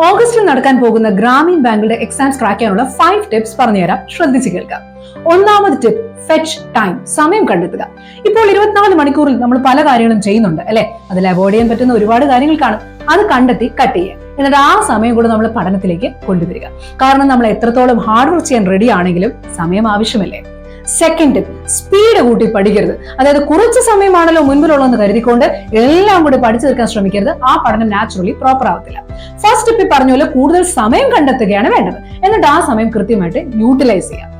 ഓഗസ്റ്റിൽ നടക്കാൻ പോകുന്ന ഗ്രാമീൺ ബാങ്കുകളുടെ എക്സാംസ് ട്രാക്ക് ചെയ്യാനുള്ള 5 ടിപ്സ് പറഞ്ഞുതരാം. ശ്രദ്ധിച്ചു കേൾക്കാം. ഒന്നാമത് ടിപ്പ്, ഫെച്ച് ടൈം, സമയം കണ്ടെത്തുക. ഇപ്പോൾ 24 മണിക്കൂറിൽ നമ്മൾ പല കാര്യങ്ങളും ചെയ്യുന്നുണ്ട് അല്ലെ. അതിൽ അവോയ്ഡ് ചെയ്യാൻ പറ്റുന്ന ഒരുപാട് കാര്യങ്ങൾ കാണും. അത് കണ്ടെത്തി കട്ട് ചെയ്യുക. എന്നിട്ട് ആ സമയം കൂടെ നമ്മൾ പഠനത്തിലേക്ക് കൊണ്ടുവരിക. കാരണം നമ്മൾ എത്രത്തോളം ഹാർഡ് വർക്ക് ചെയ്യാൻ റെഡി ആണെങ്കിലും സമയം ആവശ്യമല്ലേ. സെക്കൻഡ് ടിപ്പ്, സ്പീഡ് കൂട്ടി പഠിക്കരുത്. അതായത് കുറച്ച് സമയമാണല്ലോ മുൻപിലുള്ളതെന്ന് കരുതിക്കൊണ്ട് എല്ലാം കൂടി പഠിച്ചു തീർക്കാൻ ശ്രമിക്കരുത്. ആ പഠനം നാച്ചുറലി പ്രോപ്പർ ആവത്തില്ല. ഫസ്റ്റ് ടിപ്പിൽ പറഞ്ഞ പോലെ കൂടുതൽ സമയം കണ്ടെത്തുകയാണ് വേണ്ടത്. എന്നിട്ട് ആ സമയം കൃത്യമായിട്ട് യൂട്ടിലൈസ് ചെയ്യാം.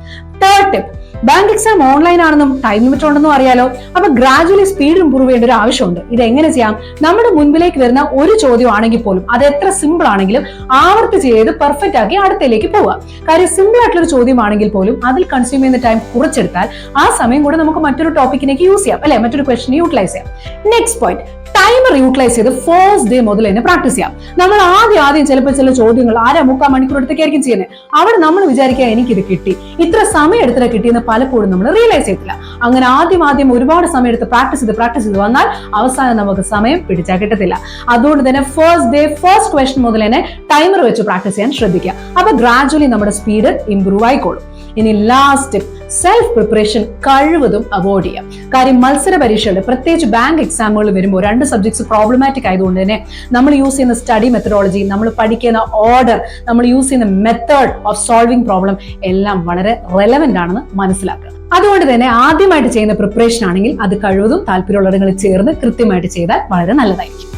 Third tip, bank exam online ആണെന്നും ടൈം ലിമിറ്റ് ഉണ്ടെന്നും അറിയാലോ. അപ്പൊ ഗ്രാജുവലി സ്പീഡ് ഇംപ്രൂവ് ചെയ്യേണ്ട ഒരു ആവശ്യമുണ്ട്. ഇത് എങ്ങനെ ചെയ്യാം? നമ്മുടെ മുൻപിലേക്ക് വരുന്ന ഒരു ചോദ്യം ആണെങ്കിൽ പോലും അത് എത്ര സിമ്പിൾ ആണെങ്കിലും ആവർത്തിച്ച് ചെയ്ത് പെർഫെക്റ്റ് ആക്കി അടുത്തേക്ക് പോവുക. കാര്യം സിമ്പിൾ ആയിട്ടുള്ള ഒരു ചോദ്യമാണെങ്കിൽ പോലും അതിൽ കൺസ്യൂം ചെയ്യുന്ന ടൈം കുറച്ചെടുത്താൽ ആ സമയം കൂടെ നമുക്ക് മറ്റൊരു ടോപ്പിക്കിലേക്ക് യൂസ് ചെയ്യാം അല്ലെ, മറ്റൊരു ക്വസ്റ്റിനെ യൂട്ടിലൈസ് ചെയ്യാം. നെക്സ്റ്റ് പോയിന്റ്, ടൈമർ യൂട്ടിലൈസ് ചെയ്ത് ഫസ്റ്റ് ഡേ മുതൽ തന്നെ പ്രാക്ടീസ് ചെയ്യാം. നമ്മൾ ആദ്യം ചിലപ്പോൾ ചില ചോദ്യങ്ങൾ 1/2-3 മണിക്കൂർ എടുത്തേക്കായിരിക്കും ചെയ്യുന്നത്. അവിടെ നമ്മൾ വിചാരിക്കുക എനിക്കിത് കിട്ടി, ഇത്ര സമയം എടുത്തിട്ട് കിട്ടിയെന്ന് പലപ്പോഴും നമ്മൾ റിയലൈസ് ചെയ്തില്ല. അങ്ങനെ ആദ്യം ഒരുപാട് സമയം എടുത്ത് പ്രാക്ടീസ് ചെയ്ത് വന്നാൽ അവസാനം നമുക്ക് സമയം പിടിച്ചാൽ കിട്ടത്തില്ല. അതുകൊണ്ട് തന്നെ ഫസ്റ്റ് ഡേ ഫസ്റ്റ് ക്വസ്റ്റൻ മുതൽ തന്നെ ടൈമർ വെച്ച് പ്രാക്ടീസ് ചെയ്യാൻ ശ്രദ്ധിക്കുക. അപ്പൊ ഗ്രാജുവലി നമ്മുടെ സ്പീഡ് ഇംപ്രൂവ് ആയിക്കോളും. ഇനി ലാസ്റ്റ് ടിപ്പ്, സെൽഫ് പ്രിപ്പറേഷൻ കഴിവതും അവോയ്ഡ് ചെയ്യാം. കാര്യം മത്സര പരീക്ഷകളുടെ പ്രത്യേകിച്ച് ബാങ്ക് എക്സാമുകൾ വരുമ്പോൾ 2 സബ്ജക്ട്സ് പ്രോബ്ലമാറ്റിക് ആയതുകൊണ്ട് തന്നെ നമ്മൾ യൂസ് ചെയ്യുന്ന സ്റ്റഡി മെത്തഡോളജി, നമ്മൾ പഠിക്കുന്ന ഓർഡർ, നമ്മൾ യൂസ് ചെയ്യുന്ന മെത്തേഡ് ഓഫ് സോൾവിംഗ് പ്രോബ്ലം എല്ലാം വളരെ റെലവെന്റ് ആണെന്ന് മനസ്സിലാക്കുക. അതുകൊണ്ട് തന്നെ ആദ്യമായിട്ട് ചെയ്യുന്ന പ്രിപ്പറേഷൻ ആണെങ്കിൽ അത് കഴിവതും താല്പര്യമുള്ളവരിൽ ചേർന്ന് കൃത്യമായിട്ട് ചെയ്താൽ വളരെ നല്ലതായിരിക്കും.